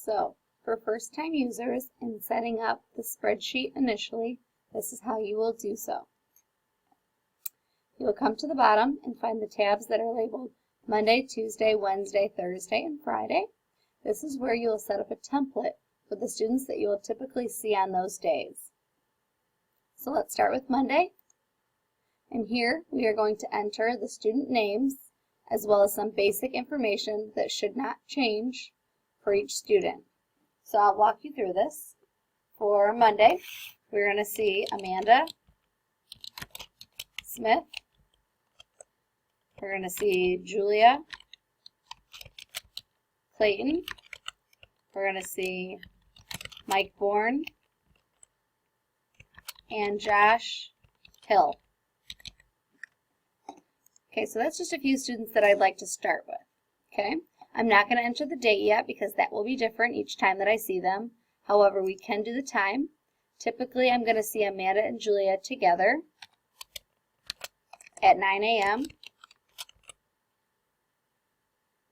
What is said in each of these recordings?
So for first-time users in setting up the spreadsheet initially, this is how you will do so. You will come to the bottom and find the tabs that are labeled Monday, Tuesday, Wednesday, Thursday, and Friday. This is where you will set up a template for the students that you will typically see on those days. So let's start with Monday. And here we are going to enter the student names as well as some basic information that should not change for each student. So I'll walk you through this. For Monday, we're going to see Amanda Smith. We're going to see Julia Clayton. We're going to see Mike Bourne and Josh Hill. Okay, so that's just a few students that I'd like to start with. Okay, I'm not going to enter the date yet because that will be different each time that I see them. However, we can do the time. Typically, I'm going to see Amanda and Julia together at 9 a.m.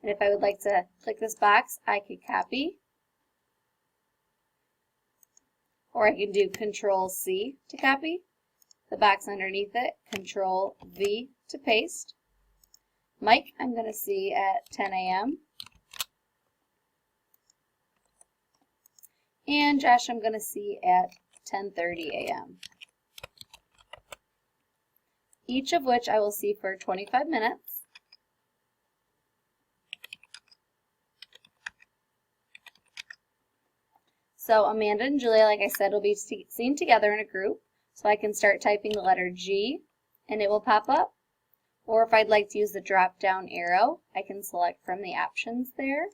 And if I would like to click this box, I could copy. Or I can do Control-C to copy. The box underneath it, Control-V to paste. Mike, I'm going to see at 10 a.m. And Josh, I'm going to see at 10:30 a.m. Each of which I will see for 25 minutes. So Amanda and Julia, like I said, will be seen together in a group. So I can start typing the letter G and it will pop up. Or if I'd like to use the drop down arrow, I can select from the options there.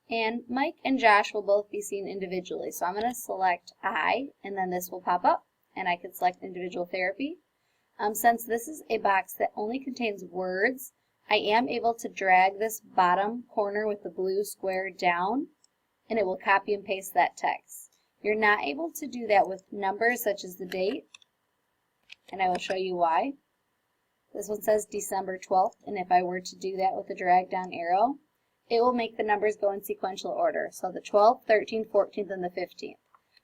And Mike and Josh will both be seen individually. So I'm going to select I, and then this will pop up, and I can select individual therapy. Since this is a box that only contains words, I am able to drag this bottom corner with the blue square down, and it will copy and paste that text. You're not able to do that with numbers such as the date, and I will show you why. This one says December 12th, and if I were to do that with a drag down arrow, it will make the numbers go in sequential order. So the 12th, 13th, 14th, and the 15th.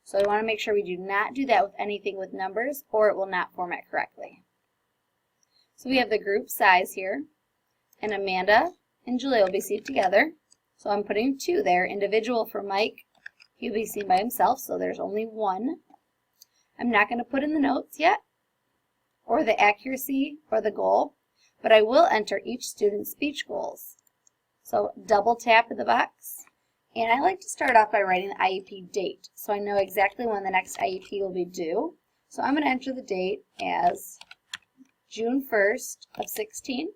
So I want to make sure we do not do that with anything with numbers, or it will not format correctly. So we have the group size here, and Amanda and Julia will be seen together. So I'm putting 2 there, individual for Mike. He'll be seen by himself, so there's only 1. I'm not going to put in the notes yet, or the accuracy, or the goal, but I will enter each student's speech goals. So double tap in the box, and I like to start off by writing the IEP date, so I know exactly when the next IEP will be due. So I'm going to enter the date as June 1st of 16.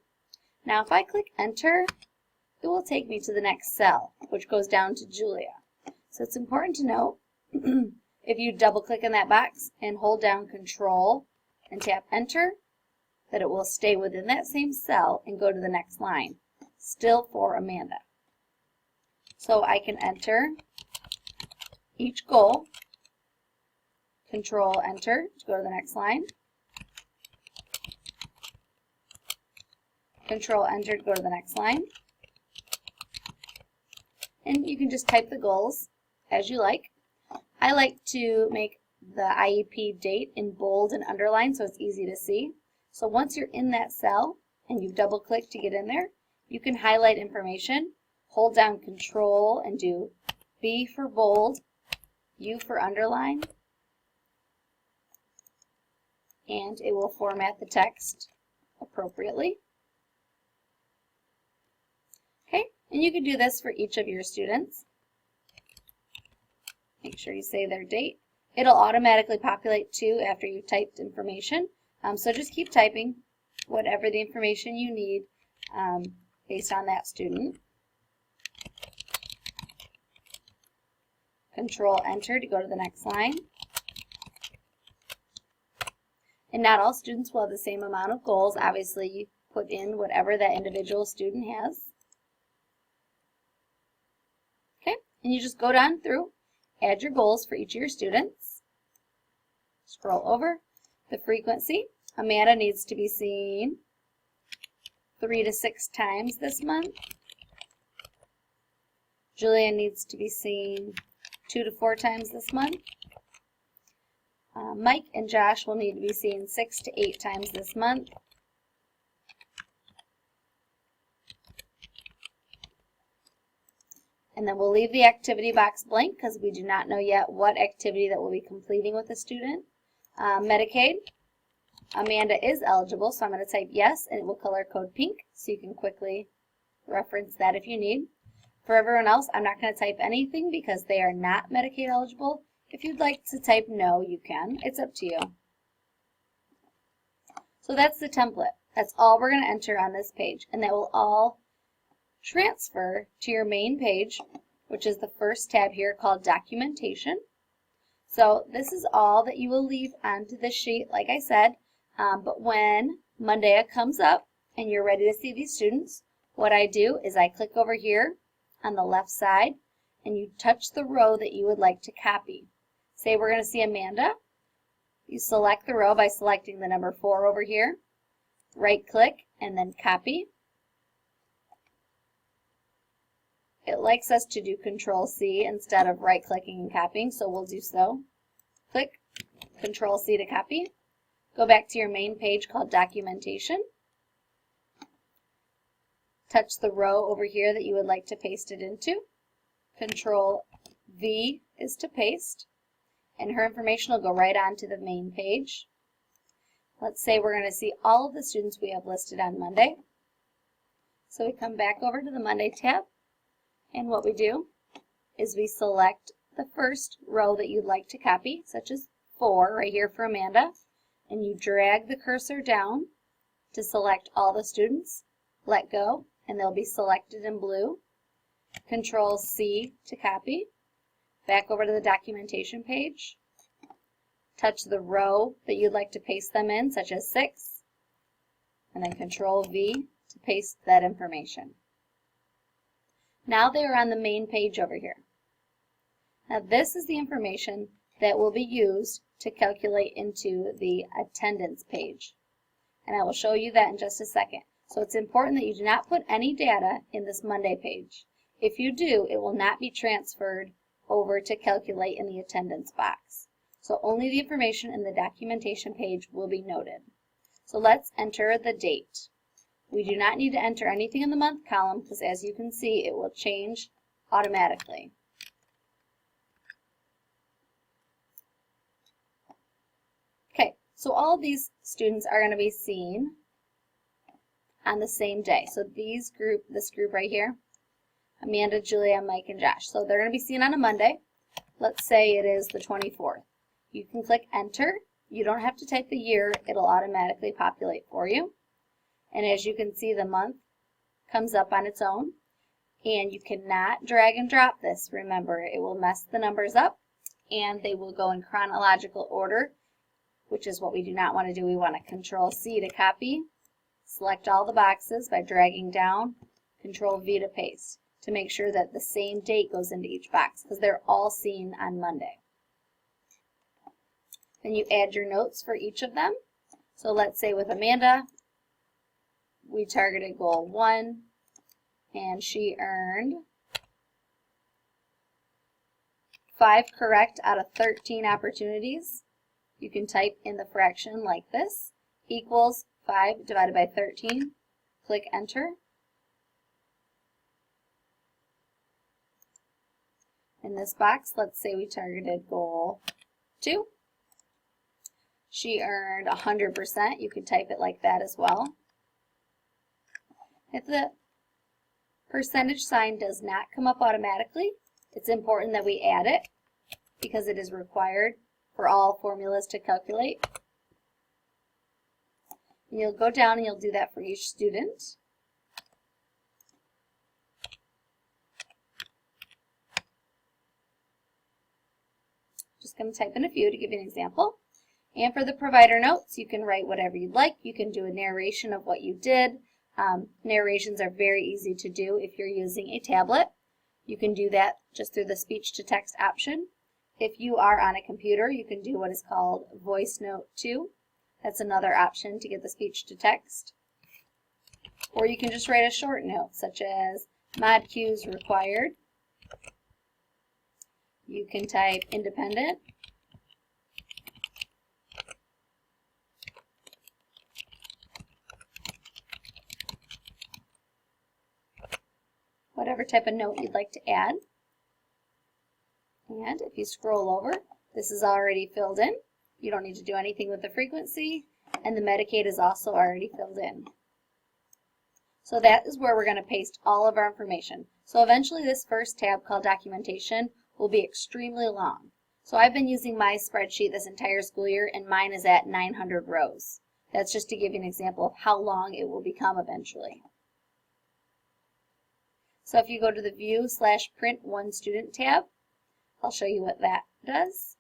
Now if I click enter, it will take me to the next cell, which goes down to Julia. So it's important to note, if you double click in that box and hold down Control and tap enter, that it will stay within that same cell and go to the next line, still for Amanda. So I can enter each goal, Control enter to go to the next line, Control enter to go to the next line, and you can just type the goals as you like. I like to make the IEP date in bold and underlined so it's easy to see. So once you're in that cell and you've double clicked to get in there, you can highlight information, hold down Control and do B for bold, U for underline, and it will format the text appropriately. Okay, and you can do this for each of your students. Make sure you say their date. It'll automatically populate too after you've typed information. So just keep typing whatever the information you need based on that student. Control enter to go to the next line. And not all students will have the same amount of goals. Obviously, you put in whatever that individual student has. Okay, and you just go down through, add your goals for each of your students. Scroll over. The frequency, Amanda needs to be seen 3 to 6 times this month. Julia needs to be seen 2 to 4 times this month. Mike and Josh will need to be seen 6 to 8 times this month. And then we'll leave the activity box blank because we do not know yet what activity that we'll be completing with the student. Medicaid, Amanda is eligible, so I'm going to type yes, and it will color code pink, so you can quickly reference that if you need. For everyone else, I'm not going to type anything because they are not Medicaid eligible. If you'd like to type no, you can. It's up to you. So that's the template. That's all we're going to enter on this page, and that will all transfer to your main page, which is the first tab here called Documentation. So this is all that you will leave onto this sheet, like I said, but when Monday comes up and you're ready to see these students, what I do is I click over here on the left side and you touch the row that you would like to copy. Say we're going to see Amanda. You select the row by selecting the number 4 over here, right click, and then copy. It likes us to do Control-C instead of right-clicking and copying, so we'll do so. Click Control-C to copy. Go back to your main page called Documentation. Touch the row over here that you would like to paste it into. Control-V is to paste, and her information will go right onto the main page. Let's say we're going to see all of the students we have listed on Monday. So we come back over to the Monday tab. And what we do is we select the first row that you'd like to copy, such as 4 right here for Amanda, and you drag the cursor down to select all the students, let go, and they'll be selected in blue. Control-C to copy, back over to the documentation page, touch the row that you'd like to paste them in, such as 6, and then Control-V to paste that information. Now they are on the main page over here. Now this is the information that will be used to calculate into the attendance page. And I will show you that in just a second. So it's important that you do not put any data in this Monday page. If you do, it will not be transferred over to calculate in the attendance box. So only the information in the documentation page will be noted. So let's enter the date. We do not need to enter anything in the month column because, as you can see, it will change automatically. Okay, so all of these students are going to be seen on the same day. So this group right here, Amanda, Julia, Mike, and Josh. So they're going to be seen on a Monday. Let's say it is the 24th. You can click Enter. You don't have to type the year. It'll automatically populate for you. And as you can see, the month comes up on its own. And you cannot drag and drop this. Remember, it will mess the numbers up, and they will go in chronological order, which is what we do not want to do. We want to Control-C to copy, select all the boxes by dragging down, Control-V to paste, to make sure that the same date goes into each box, because they're all seen on Monday. Then you add your notes for each of them. So let's say with Amanda, we targeted goal 1, and she earned 5 correct out of 13 opportunities. You can type in the fraction like this, equals 5 divided by 13. Click Enter. In this box, let's say we targeted goal 2. She earned 100%. You could type it like that as well. If the percentage sign does not come up automatically, it's important that we add it because it is required for all formulas to calculate. And you'll go down and you'll do that for each student. Just going to type in a few to give you an example. And for the provider notes, you can write whatever you'd like. You can do a narration of what you did. Narrations are very easy to do if you're using a tablet. You can do that just through the speech-to-text option. If you are on a computer, you can do what is called Voice Note 2. That's another option to get the speech-to-text. Or you can just write a short note, such as mod cues required. you can type independent. Whatever type of note you'd like to add. And if you scroll over, this is already filled in. You don't need to do anything with the frequency, and the Medicaid is also already filled in. So that is where we're going to paste all of our information. So eventually this first tab called documentation will be extremely long. So I've been using my spreadsheet this entire school year, and mine is at 900 rows. That's just to give you an example of how long it will become eventually. So if you go to the View/Print One Student tab, I'll show you what that does.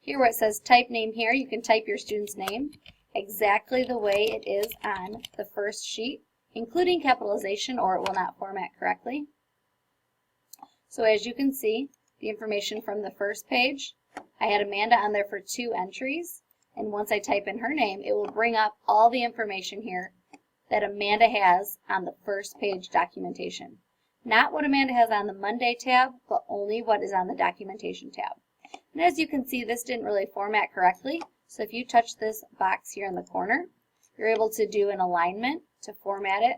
Here where it says type name here, you can type your student's name exactly the way it is on the first sheet, including capitalization, or it will not format correctly. So as you can see, the information from the first page, I had Amanda on there for 2 entries, and once I type in her name, it will bring up all the information here that Amanda has on the first page documentation. Not what Amanda has on the Monday tab, but only what is on the documentation tab. And as you can see, this didn't really format correctly, so if you touch this box here in the corner, you're able to do an alignment to format it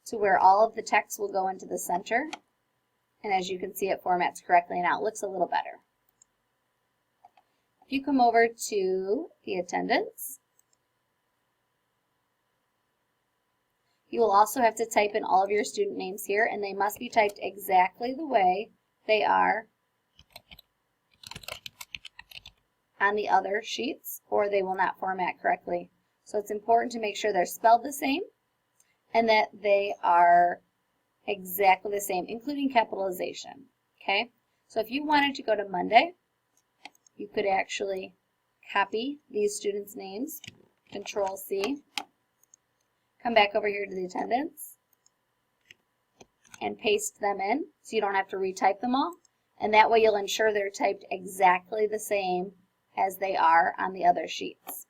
to where all of the text will go into the center. And as you can see, it formats correctly, and now it looks a little better. If you come over to the attendance, you will also have to type in all of your student names here, and they must be typed exactly the way they are on the other sheets, or they will not format correctly. So it's important to make sure they're spelled the same and that they are exactly the same, including capitalization. Okay? So if you wanted to go to Monday, you could actually copy these students' names, Control-C, come back over here to the attendance, and paste them in so you don't have to retype them all. And that way you'll ensure they're typed exactly the same as they are on the other sheets.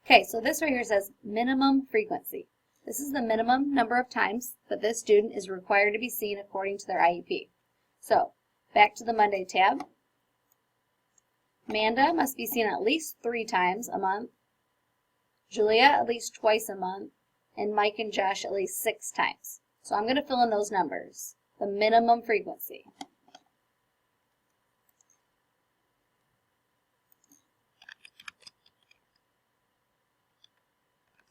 Okay, so this right here says minimum frequency. This is the minimum number of times that this student is required to be seen according to their IEP. So, back to the Monday tab. Amanda must be seen at least 3 times a month, Julia at least twice a month, and Mike and Josh at least 6 times. So I'm going to fill in those numbers, the minimum frequency.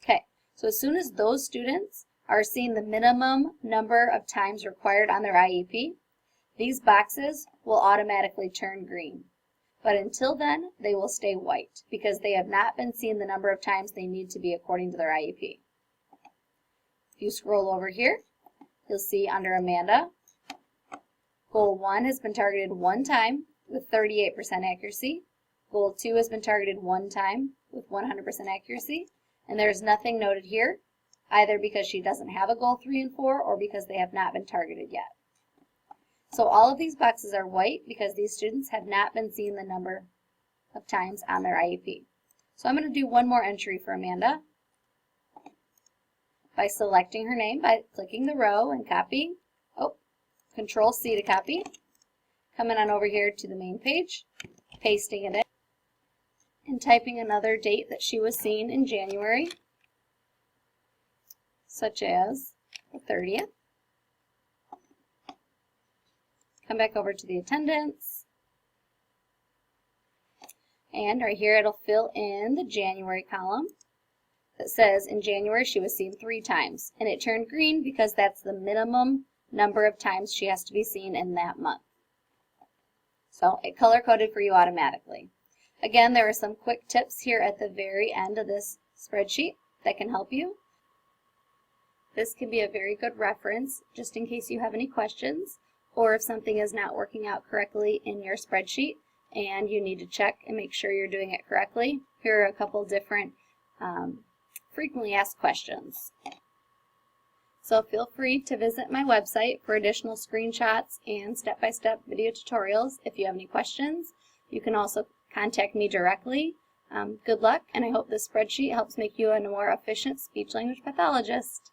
Okay, so as soon as those students are seeing the minimum number of times required on their IEP, these boxes will automatically turn green. But until then, they will stay white because they have not been seen the number of times they need to be according to their IEP. If you scroll over here, you'll see under Amanda, Goal 1 has been targeted 1 time with 38% accuracy. Goal 2 has been targeted 1 time with 100% accuracy. And there's nothing noted here, either because she doesn't have a Goal 3 and 4 or because they have not been targeted yet. So all of these boxes are white because these students have not been seen the number of times on their IEP. So I'm going to do one more entry for Amanda by selecting her name, by clicking the row and copying. Control-C to copy. Coming on over here to the main page, pasting it in, and typing another date that she was seen in January, such as the 30th. Come back over to the attendance, and right here it'll fill in the January column that says in January she was seen 3 times, and it turned green because that's the minimum number of times she has to be seen in that month. So it color-coded for you automatically. Again, there are some quick tips here at the very end of this spreadsheet that can help you. This can be a very good reference just in case you have any questions, or if something is not working out correctly in your spreadsheet and you need to check and make sure you're doing it correctly. Here are a couple different frequently asked questions. So feel free to visit my website for additional screenshots and step-by-step video tutorials if you have any questions. You can also contact me directly. Good luck, and I hope this spreadsheet helps make you a more efficient speech-language pathologist.